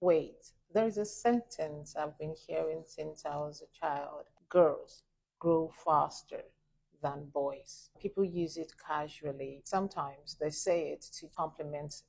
Wait, there's a sentence I've been hearing since I was a child. Girls grow faster than boys. People use it casually. Sometimes they say it to compliment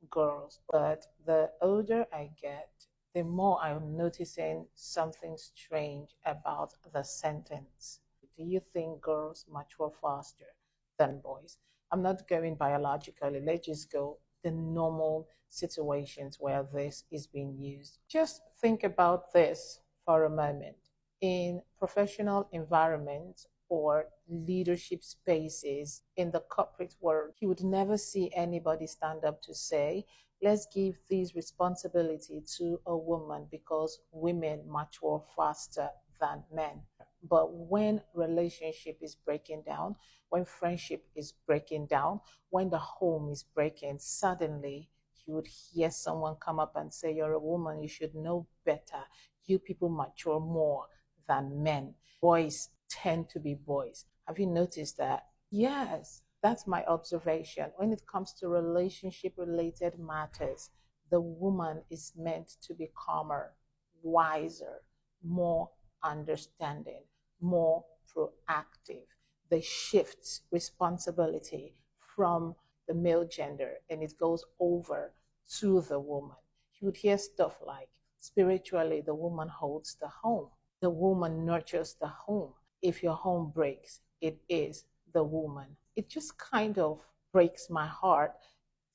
girls, but the older I get, the more I'm noticing something strange about the sentence. Do you think girls mature faster than boys? I'm not going biologically. Let's just go the normal situations where this is being used. Just think about this for a moment. In professional environments or leadership spaces in the corporate world, you would never see anybody stand up to say, let's give this responsibility to a woman because women mature faster than men. But when relationship is breaking down, when friendship is breaking down, when the home is breaking, suddenly you would hear someone come up and say, you're a woman, you should know better. You people mature more than men. Boys tend to be boys. Have you noticed that? Yes, that's my observation. When it comes to relationship related matters, the woman is meant to be calmer, wiser, more understanding, more proactive. They shift responsibility from the male gender and it goes over to the woman. You would hear stuff like, spiritually, the woman holds the home, the woman nurtures the home. If your home breaks, it is the woman. It just kind of breaks my heart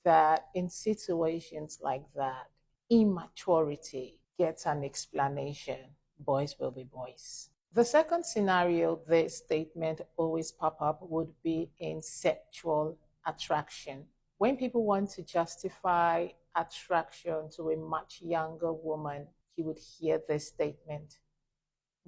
that in situations like that, immaturity gets an explanation. Boys will be boys. The second scenario this statement always pop up would be in sexual attraction. When people want to justify attraction to a much younger woman, you would hear this statement: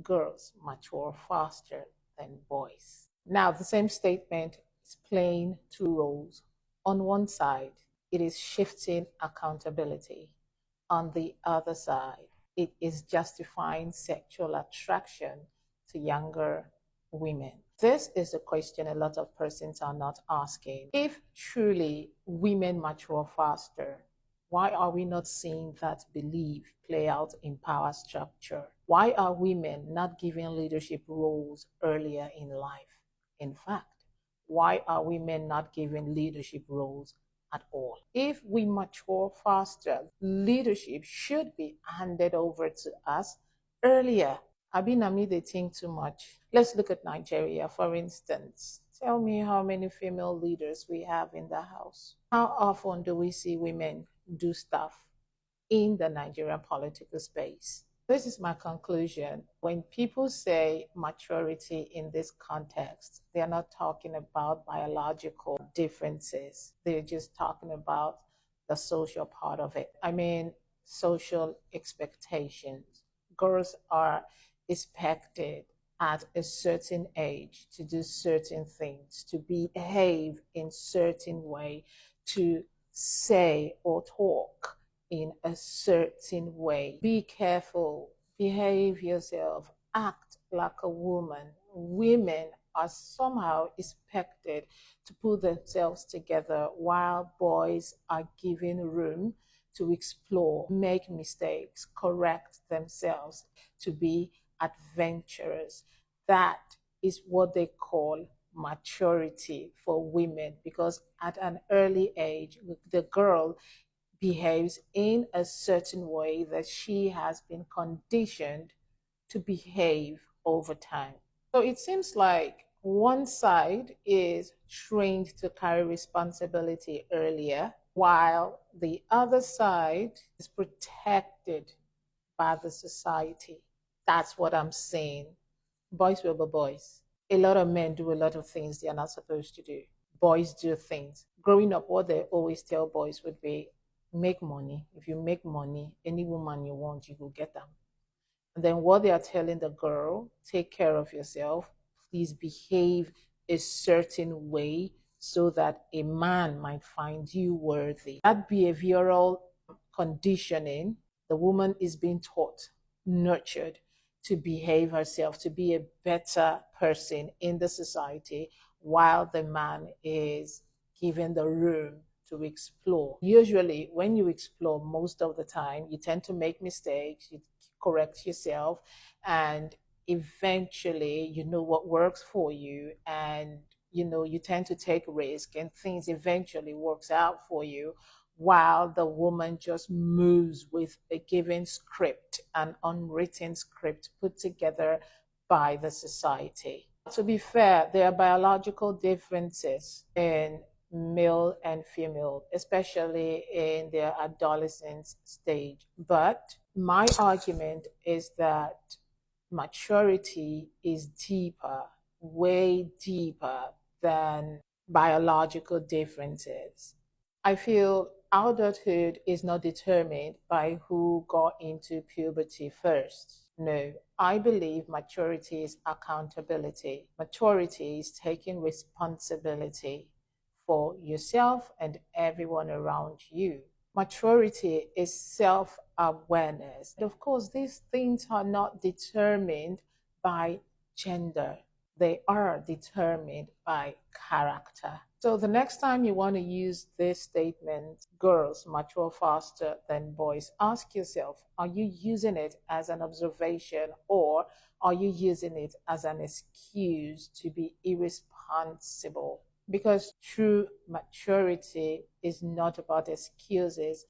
girls mature faster than boys. Now, the same statement is playing two roles. On one side, it is shifting accountability. On the other side, it is justifying sexual attraction to younger women. This is a question a lot of persons are not asking. If truly women mature faster, why are we not seeing that belief play out in power structure? Why are women not given leadership roles earlier in life? In fact, why are women not given leadership roles at all? If we mature faster, leadership should be handed over to us earlier. Abinami, they think too much. Let's look at Nigeria, for instance. Tell me how many female leaders we have in the house. How often do we see women do stuff in the Nigerian political space? This is my conclusion. When people say maturity in this context, they're not talking about biological differences. They're just talking about the social part of it. I mean, social expectations. Girls are expected at a certain age to do certain things, to behave in certain way, to say or talk in a certain way. Be careful, behave yourself, act like a woman. Women are somehow expected to put themselves together while boys are given room to explore, make mistakes, correct themselves, to be adventurous. That is what they call maturity for women, because at an early age, the girl behaves in a certain way that she has been conditioned to behave over time. So it seems like one side is trained to carry responsibility earlier, while the other side is protected by the society. That's what I'm saying. Boys will be boys. A lot of men do a lot of things they are not supposed to do. Boys do things. Growing up, what they always tell boys would be, make money. If you make money, any woman you want, you will get them. And then what they are telling the girl, take care of yourself. Please behave a certain way so that a man might find you worthy. That behavioral conditioning, the woman is being taught, nurtured to behave herself, to be a better person in the society, while the man is given the room to explore. Usually, when you explore, most of the time, you tend to make mistakes, you correct yourself, and eventually, you know what works for you, and you tend to take risk, and things eventually works out for you, while the woman just moves with a given script, an unwritten script put together by the society. To be fair, there are biological differences in male and female, especially in their adolescence stage. But my argument is that maturity is deeper, way deeper than biological differences. I feel adulthood is not determined by who got into puberty first. No, I believe maturity is accountability. Maturity is taking responsibility for yourself and everyone around you. Maturity is self awareness. Of course, these things are not determined by gender, they are determined by character. So the next time you want to use this statement, girls mature faster than boys, ask yourself, are you using it as an observation, or are you using it as an excuse to be irresponsible? Because true maturity is not about excuses.